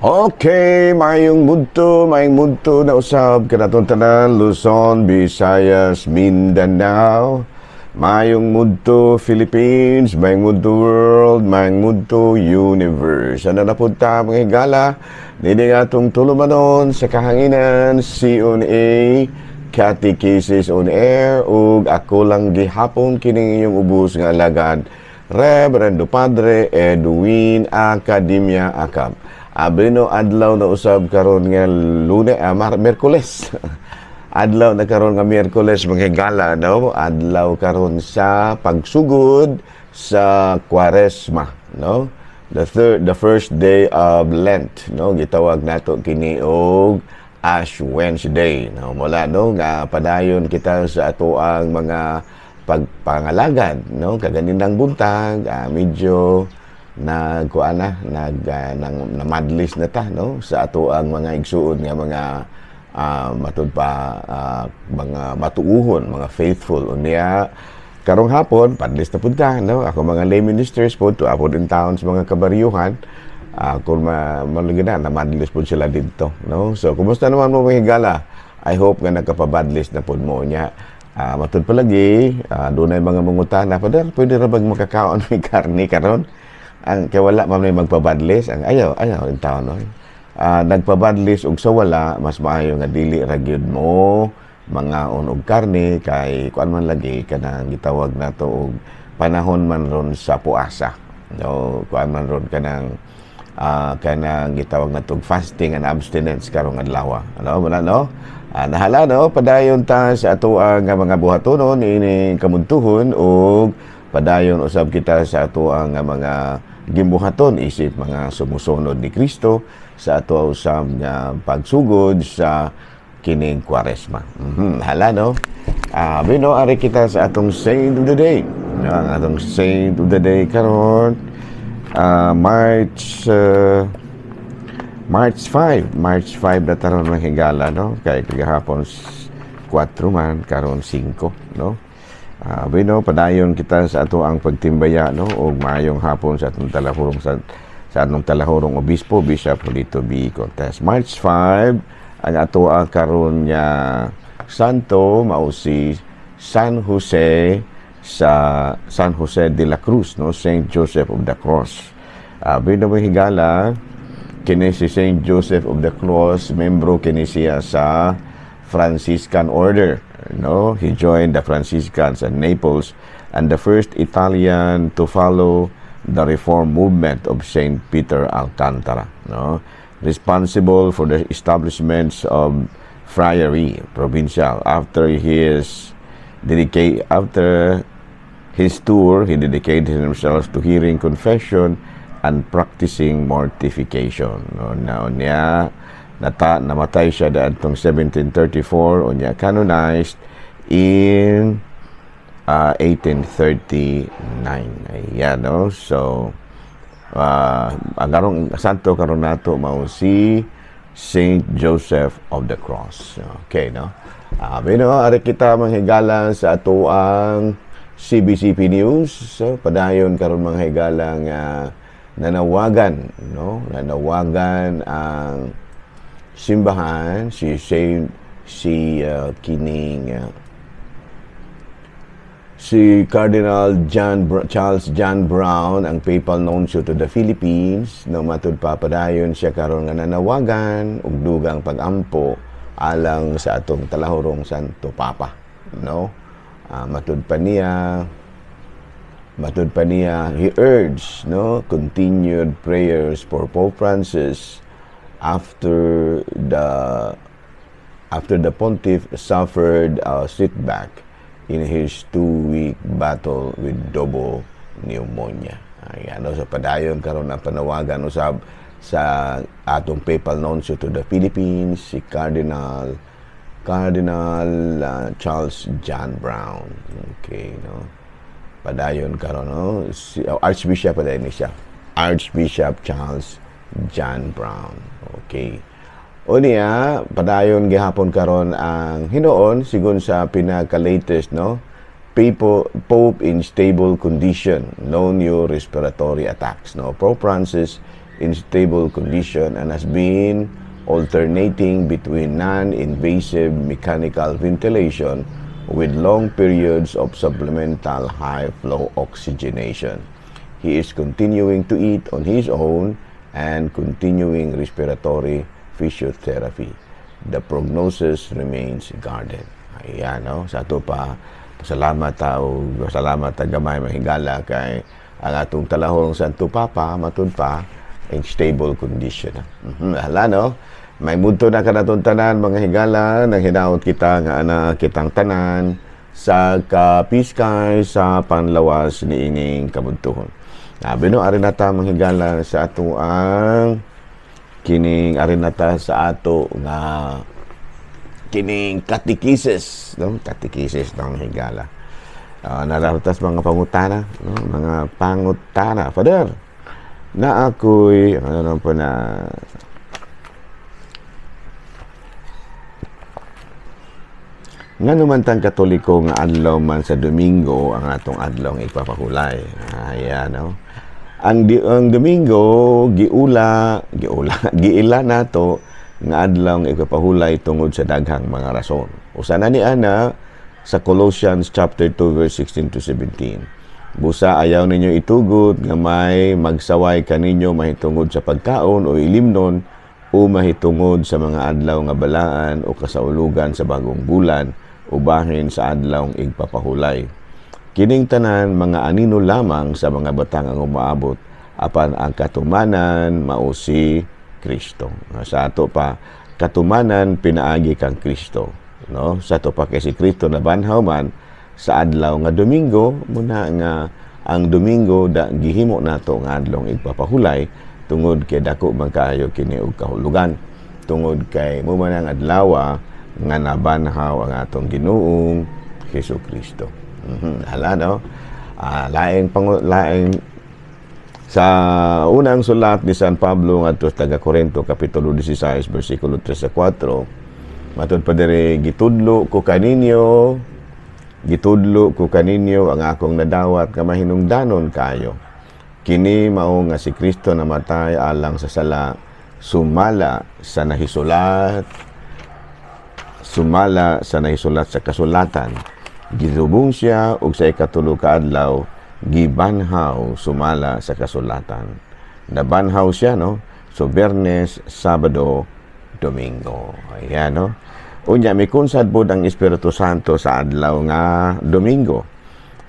Okay, mayong mudto na usab kanatong tanan Luzon, Visayas, Mindanao. Mayong mudto Philippines, mayong mudto world, mayong mudto universe. Ano na punta mga higala? Dili atong tulumanon sa kahanginan C.O.N.A. Catechesis on Air ug ako lang gihapon kining inyong ubos nga alagad Reverendo Padre Edwin Academia Acab. Abino adlaw na usab karon nga Miyerkules. Adlaw na karon nga Miyerkules mga higala, no? Adlaw karon sa pagsugod sa Kwaresma, no? The first day of Lent, no? Gitawag nato kini og Ash Wednesday, no? Mula no nga padayon kita sa atoang mga pagpangalagad, no? Kaganinang buntag, medyo namadlis na ta, no? Sa ato ang mga igsuon nga mga matud pa mga matuuhon, mga faithful unya karong hapon padlis na punta, no? Ako mga lay ministers po to apod in town sa mga kabaryuhan, kung malugina namadlis po sila dito, no? So kumusta naman mo mga higala? I hope nga nagkapabadlis na po mo niya. Matud pa lagi, doon ay mga mangutana, pwede ra bang makakaon ng karne karon? Ang kay wala man may magpabadlis, ang ayaw in taon, no? Nagpabadlis og sa wala, mas maayo nga dili ra gyud mo mga unog karne kay kuan man lagi kanang gitawag nato og panahon man ron sa puasa, no? Kuan man ron kanang gitawag nato fasting and abstinence karong adlaw, ano wala, no? Nahala, no? Padayon ta sa ato nga mga buhatonon ini kamuntuhon og padayon usab kita sa ato nga mga gimbuhaton isip mga sumusunod ni Kristo sa ato usab nga pagsugod sa kining Kwaresma. Hala, no? Bino ari kita sa atong Saint of the Day. Ang atong Saint of the Day karon March 5 na taron ng higala, no? Kay kagahapon 4 man karon 5, no? Bino padayon kita sa ato ang pagtimbaya, no? Og maayong hapon sa atong talahurong sa atong talahurong obispo Bishop Julito B. Cortez. March 5 ang ato ang karon nga santo mao si San Jose de la Cruz, no? Saint Joseph of the Cross. Bino mo higala kini si Saint Joseph of the Cross, membro kini siya sa Franciscan Order, no? He joined the Franciscans at Naples and the first Italian to follow the reform movement of Saint Peter Alcantara, no? Responsible for the establishments of friary provincial. After his tour, he dedicated himself to hearing confession and practicing mortification, no? Now niya namatay siya daadtong 1734 o niya canonized in 1839. Ayan, no? So ang karong santo karon nato mao si Saint Joseph of the Cross. Okay, no? Bino ari kita manghigala sa ato ang CBCP News. So padayon karon manghigala nga nanawagan, no? Nanawagan ang simbahan si Cardinal Charles John Brown, ang Papal Nuncio to the Philippines, no? Matud papadayon siya karon nga nanawagan og dugang pag-ampo alang sa atong talahurong Santo Papa, no? Matud pa niya he urged, no, continued prayers for Pope Francis after the pontiff suffered a setback in his 2-week battle with double pneumonia. Ayan, so padayon karon ang panawagan usab sa atong Papal Nuncio to the Philippines, si Cardinal Charles John Brown. Okay, no? Padayon karon, no? Si Archbishop padayon siya. Archbishop Charles John Brown. Okay. O niya, padayon gihapon karon ang hinuon sigon sa pinaka-latest, no? Pope in stable condition, no new respiratory attacks, no? Pope Francis in stable condition and has been alternating between non-invasive mechanical ventilation with long periods of supplemental high-flow oxygenation. He is continuing to eat on his own and continuing respiratory physiotherapy. The prognosis remains guarded. Ayan, no? Sa ito pa, salamat gamay mahigala kay ang atong talahong Santo Papa, matud pa, in stable condition. Hala, no? May mudto na kanatong tanan, mga higala, nang hinaot kita nga anak kitang tanan sa kapiskay sa panlawas ni ining kabuntuhon. Bino arinata mga higala sa ato ang kining arinata sa ato nga kining katekisis, no? Katekisis ng higala. Naratas mga pangutana, no? Mga pangutana. Father, na ako'y ano po na nga naman tang Katoliko nga adlaw man sa Domingo ang atong adlaw nga ipapahulay. Ayan, no? Ang Domingo giila nato nga adlaw nga ipapahulay tungod sa daghang mga rason. Usa na ni ana sa Colossians chapter 2 verse 16 to 17. Busa ayaw ninyo itugot nga may magsaway kaninyo mahitungod sa pagkaon o ilimnon o mahitungod sa mga adlaw nga balaan o kasaulugan sa bagong bulan ubahin sa adlaw igpapahulay. Kining tanan mga anino lamang sa mga batang ang umaabot apan ang katumanan mao si Kristo. Sa ato pa katumanan pinaagi kang Kristo, no? Sa ato pa kay si Kristo na banhaw man sa adlaw nga Domingo muna nga ang Domingo da gihimo nato nga adlaw igpapahulay tungod kay dako man kaayo kini og kahulugan tungod kay mo man ang adlaw nga nabanhaw ang atong Ginoong Hesukristo. Hala, no? Laing sa unang sulat ni San Pablo ngadto sa taga-Korinto kapitulo 16 bersikulo 3 sa 4 matud pa diri gitudlo ko kaninyo ang akong nadawat nga mahinungdanon kayo. Kini mao nga si Kristo namatay alang sa sala sumala sa nahisulat sa kasulatan. Gitubong siya og sa ikatulo ka adlaw gibanhaw sumala sa kasulatan. Nabanhaw siya, no? So Biyernes, Sabado, Domingo. Ayan, no? Unya mikunsad pod ang Espiritu Santo sa adlaw nga Domingo.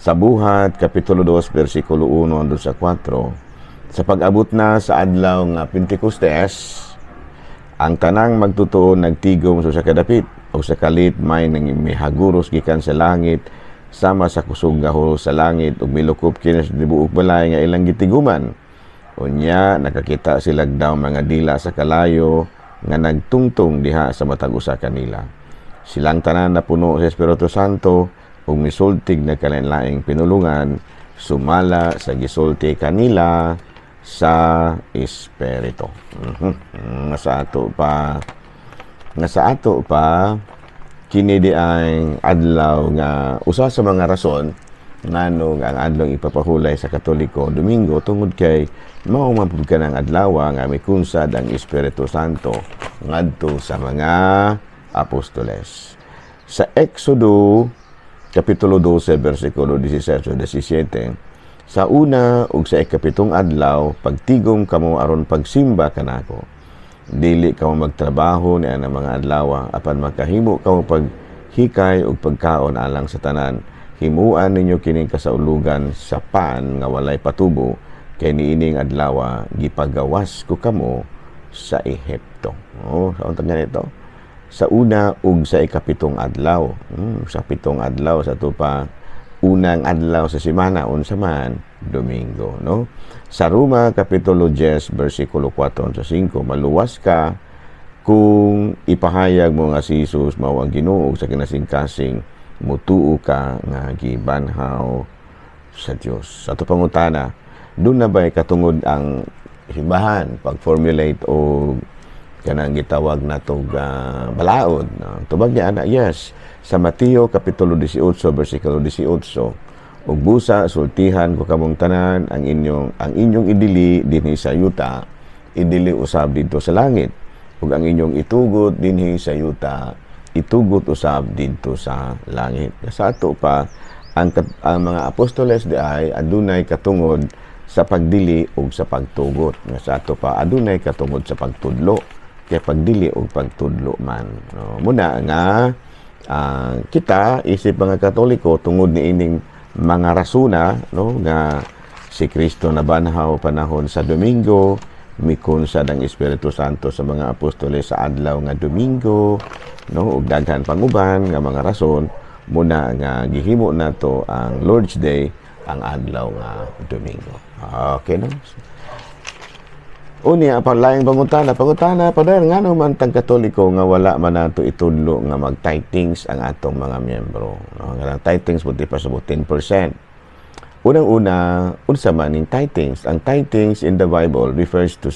Sa Buhat kapitulo 2 bersikulo 1 hanggang sa 4. Sa pag-abot na sa adlaw nga Pentecostes, ang tanang magtutuon nagtigom sa kadapit o sa kalit may mihaguros gikan sa langit sama sa kusog nga huro sa langit ug milukop kini sa tibuok balay nga ilang gitiguman. Unya nakakita sila daw mga dila sa kalayo nga nagtungtong diha sa matag usa kanila. Silang tanan napuno sa Espiritu Santo ug misultig na kalain-laing pinulungan sumala sa gisulti kanila sa Espiritu. Sa ato pa kini di ang adlaw nga usa sa mga rason nganong ang adlaw ipapahulay sa Katoliko Domingo tungod kay mao man pud kanang adlaw nga mikunsad ang Espiritu Santo ngadto sa mga apostoles. Sa Exodo kapitulo 12 bersikulo 16 o 17, sa una ug sa ikapitong adlaw pagtigom kamo aron pagsimba kanako. Dili kamo magtrabaho ni ana mga adlaw apan makahimo kamo paghikay ug pagkaon alang sa tanan. Himuan ninyo kining kasaulugan sa pan nga walay patubo kay niining adlaw gipagawas ko kamo sa Ehipto. Sa untang ganito. Sa una ug sa ikapitong adlaw. Sa pitong adlaw sa tupa unang adlaw sa semana unsa man Domingo, no? Sa Roma kapitulo 10 bersikulo 4 sa 5, maluwas ka kung ipahayag mo nga si Jesus mao ang Ginoo sa kinasingkasing mutuo ka nga gibanhaw sa Dios. Sa to pangutana, doon na ba'y katungod ang simbahan pag-formulate o kanang gitawag natong balaod, no? Tubag niya ana, yes. Sa Mateo kapitulo 18 bersikulo 18, ug busa sultihan ko kamong tanan ang inyong idili dinhi sa yuta idili usab dito sa langit. Ug ang inyong itugot dinhi sa yuta, itugot usab dito sa langit. Sa ato pa, ang mga apostoles di ay adunay katungod sa pagdili ug sa pagtugot. Sa ato pa, adunay katungod sa pagtudlo. Kaya pagdili ug pagtudlo man. No? Muna nga, kita, isip mga Katoliko, tungod ni ining mga rasuna, no, nga si Kristo nabanhaw panahon sa Domingo, mikon sa ng Espiritu Santo sa mga apostoles sa adlaw nga Domingo, no, ug daghan panguban nga mga rason muna nga gihimo nato ang Lord's Day ang adlaw nga Domingo. Okay, no? Unya pa laing pangutana pa dahil nga naman tang Katoliko nga wala man nato itudlo nga mag-tithings ang atong mga miyembro. No? Nga tithings buti pa sa 10%. Unang-una, unsa man ning tithings? Ang tithings in the Bible refers to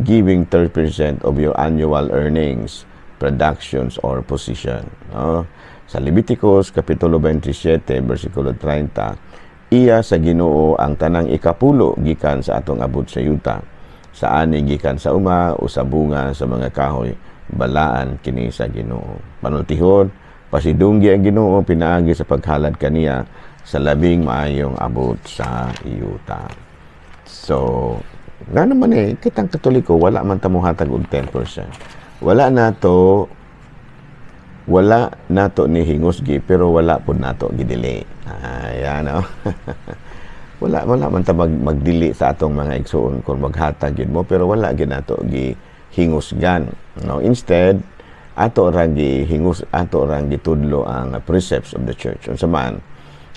giving 30% of your annual earnings, productions, or position. No? Sa Leviticus Kapitulo 27, versikulo 30, iya sa Ginoo ang tanang ikapulo gikan sa atong abot sa yuta. Sa ani gikan sa uma o sa bunga sa mga kahoy, balaan kini sa Ginoo. Panultihon, pasidunggi ang Ginoo pinaagi sa paghalad kaniya sa labing maayong abot sa yuta. So, nga naman kitang Katoliko, wala man tamuhatag og 10%. Wala nato ni hingusgi, pero wala po nato gidili. Ayan, no? wala man ta magdili sa atong mga igsoon kung maghatag yun mo, pero wala gid nato gihingusgan. No? Instead, ato ra gitudlo ang precepts of the church. Unsa man,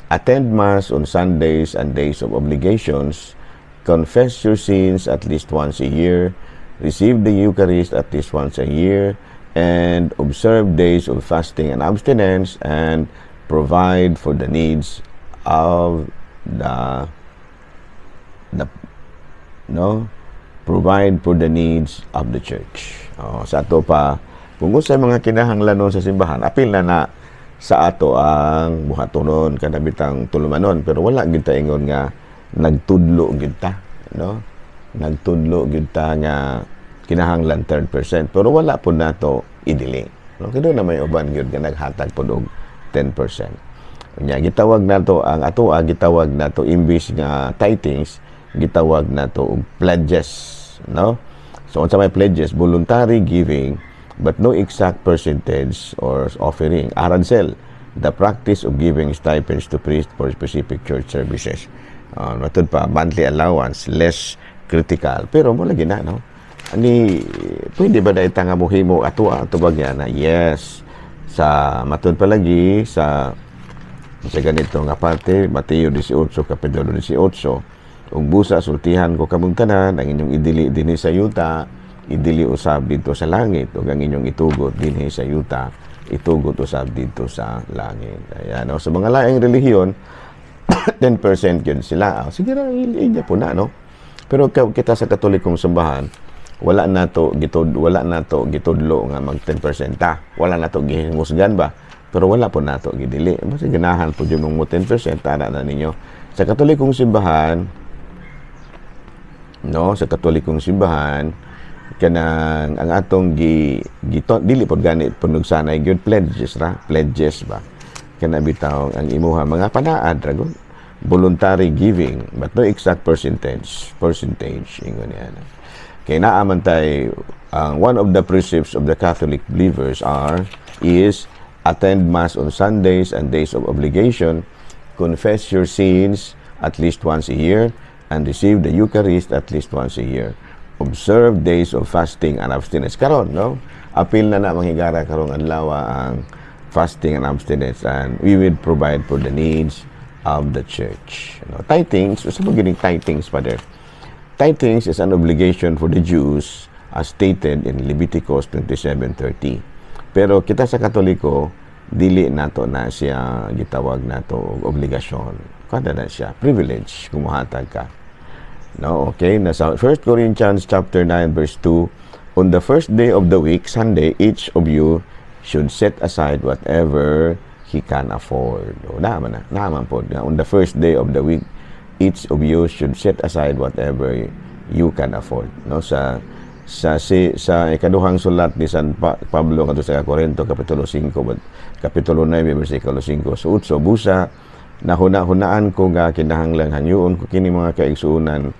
attend Mass on Sundays and days of obligations, confess your sins at least once a year, receive the Eucharist at least once a year, and observe days of fasting and abstinence, and provide for the needs of provide for the needs of the church. Sa ato pa, kung sa mga kinahanglanon sa simbahan, apil na sa ato ang buhatonon kada bitang tulumanon, pero wala gid ta ingon nga nagtudlo gid ta, no? Nagtudlo gid ta nga kinahanglan 3%, pero wala po nato idili. No, kado na may uban gyud nga naghatag pod og 10%. Unya gitawag nato ang ato gitawag nato imbis nga tithings, gitawag nato og pledges, no? So unsa may pledges? Voluntary giving but no exact percentage or offering. Aransel, the practice of giving stipends to priests for specific church services. Matod pa, monthly allowance, less critical. Pero mo lagi na, no? Ani, pwede ba dahil tanga muhimo ato bagya na? Yes. Sa matod pa lagi, sa ganito nga parte, Mateo 18, Kapitulo 18, ug busa sultihan ko kamong tanan, ang inyong idili dinhi sa yuta, idili usab dito sa langit, ug ang inyong itugot dinhi sa yuta, itugot usab dito sa langit. Ayan, no? Sa mga laing relihiyon, 10% yun sila. Sige ra, inya po na, no? Pero kita sa Katolikong simbahan, wala nato gitudlo nga mag 10% ta. Wala nato gihingusgan ba? Pero wala po nato gidili. Mas ganahan po yung mo 10% tara na ninyo. Sa Katolikong simbahan, no, sa Katolikong simbahan, kanang ang atong dili pod gani punog sanay gyud pledges ba, kana bitaw ang imuha mga panaad dragon, voluntary giving but no exact percentage ingon yan. Kay naa man tay one of the precepts of the Catholic believers is attend Mass on Sundays and days of obligation, confess your sins at least once a year, and receive the Eucharist at least once a year. Observe days of fasting and abstinence. Karon, no? Apil na manghigara karong adlaw ang fasting and abstinence, and we will provide for the needs of the church. No? Tithings, so beginning tithings, Father. Tithings is an obligation for the Jews as stated in Leviticus 27:30. Pero kita sa Katoliko, dili nato na siya gitawag nato obligasyon. Kada na siya privilege kung mohatag ka. No, okay. Nasa 1 Corinthians chapter 9 verse 2, on the first day of the week, Sunday, each of you should set aside whatever he can afford. O, naman po. On the first day of the week, each of you should set aside whatever you can afford. No, sa ikaduhang sulat ni San Pablo kadto sa Korinto kapitulo 5 kapitulo 9 bersikulo 5 sa 8, busa nahuna-hunaan ko nga kinahanglang hangyoon ko kini mga kaigsuonan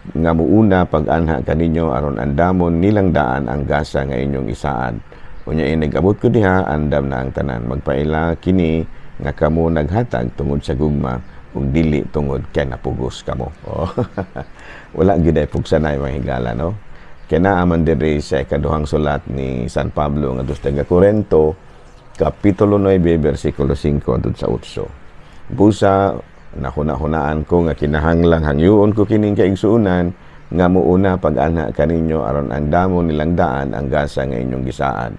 nga muuna pag-anha kaninyo aron andamon nilang daan ang gasa nga inyong isaad. Unya inigabot ko diha andam na ang tanan magpaila kini nga kamo naghatag tungod sa gugma ug dili tungod kay napugos kamo. Oh. Wala gyud ay pugsanay mga higala, no? Kinaaman diri sa ikaduhang sulat ni San Pablo ngadto sa Korinto kapitulo 9 bersikulo 5 hangtod sa 8. Busa nahuna-hunaan ko nga kinahanglang hangyoon ko kining kaigsuonan nga muuna pag-ana kaninyo aron ang damo nilang daan ang gasa nga inyong gisaad.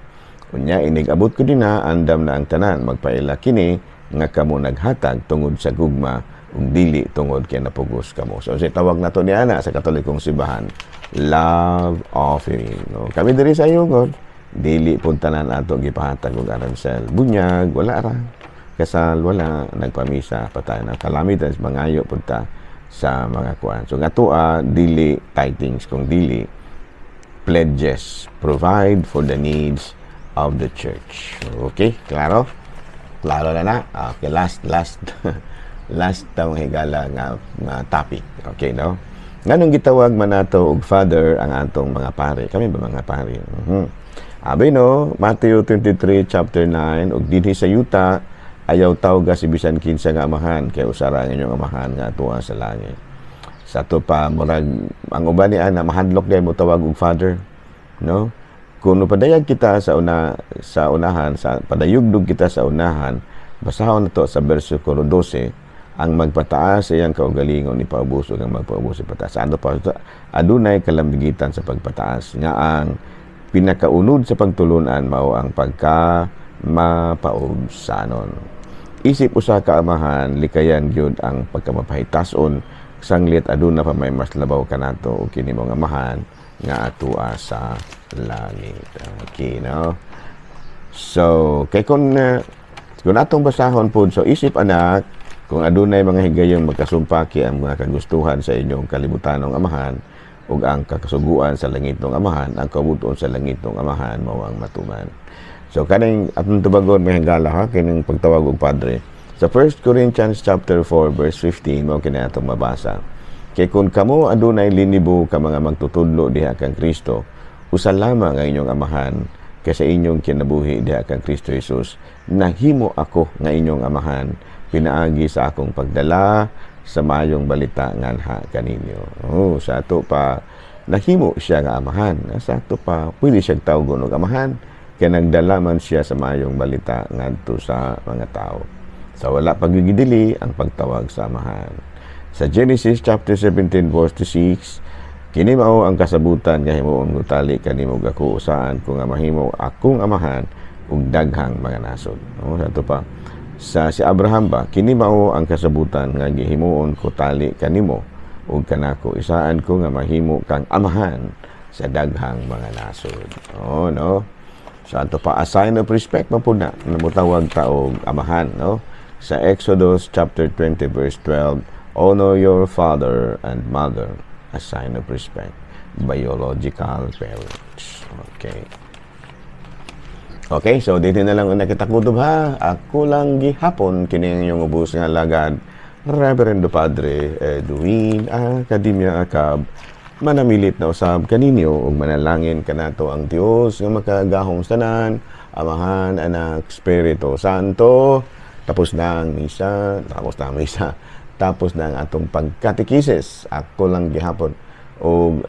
Unya inigabot ko dinha andam na ang tanan magpaila kini nga kamo naghatag tungod sa gugma ug dili tungod kay napugos kamo. So sa tawag nato ni ana sa Katolikong simbahan, love offering. No? Kami diri sa Yugod, dili puntanan ato gipahatag og aransel. Bunyag wala ra. Kasal wala, nagpamisa patay na calamities mangayo punta sa mga kuan. So ngato dili tithings kung dili pledges, provide for the needs of the church. Okay, klaro? Klaro na. Okay, last last tawong higala nga topic. Okay, no? Nganong gitawag man nato og father ang atong mga pare? Kami ba mga pare? Abi no, Matthew 23 chapter 9 ug dinhi sa yuta ayaw tawga si bisan kinsa nga amahan kay usara ang inyong amahan nga tuwa sa langit. Sa to pa murag ang uban ni ana mahadlok day mo tawag og father, no? Kung padayag kita sa unahan sa padayugdog kita sa unahan, basahon nato sa bersikulo 12 ang magpataas sa iyang kaugalingon ni paubuso ang magpaubuso pataas. Ano pa adunay kalambigitan sa pagpataas nga ang pinakaunod sa pagtulunan mao ang pagka mapaubsanon. Isip usa ka amahan likayan gyud ang pagkamapahitason sanglit aduna pa may mas labaw kanato o kini mga amahan nga atua sa langit. Okay, no? So kay kung atong basahon pod, so isip anak kung adunay mga higayong magkasumpaki ang mga kagustuhan sa inyong kalibutanong amahan ug ang kakasuguan sa langitong amahan, ang kabuton sa langitong amahan mao ang matuman. So kaning atong tubagon may higala ha kining pagtawag og padre. Sa 1 Corinthians chapter 4 verse 15 mao kini atong mabasa. Kay kun kamo adunay linibo ka mga magtutudlo diha kang Kristo, usa lamang ang inyong amahan kay sa inyong kinabuhi diha kang Kristo Jesus. Nahimo ako nga inyong amahan pinaagi sa akong pagdala sa mayong balita nganha kaninyo. Oh, sa ato pa nahimo siya nga amahan. Sa ato pa pwede siya tawgon og amahan kaya nagdala man siya sa mayong balita ngadto sa mga tao. Sa wala pagigidili ang pagtawag sa amahan. Sa Genesis chapter 17 verse 6, kini mao ang kasabutan nga himuon ko tali kanimo ako saan ko nga mahimo akong amahan ug daghang mga nasod. No, sa to pa sa si Abraham ba kini mao ang kasabutan nga gihimuon ko tali kanimo ug kanako isaan ko nga mahimo kang amahan sa daghang mga nasod. Oh no. So, ato pa, a sign of respect man po na namutawag taog amahan, no? Sa Exodus chapter 20 verse 12, honor your father and mother, a sign of respect, biological parents. Okay. Okay, so dito na lang nakita ko ha. Ako lang gihapon kining yung ubos nga lagad, Reverendo Padre Edwin Academia Acab, manamilit na usab kaninyo ug manalangin kanato ang Dios nga makagahong tanan, Amahan, Anak, Espiritu Santo. Tapos na ang misa, tapos na ang atong pagkatekisis. Ako lang gihapon ug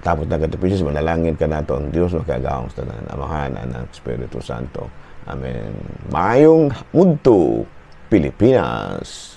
tapos na katekisis manalangin kanato ang Dios makagahong tanan, Amahan, Anak, Espiritu Santo. Amen. Maayong mudto, Pilipinas.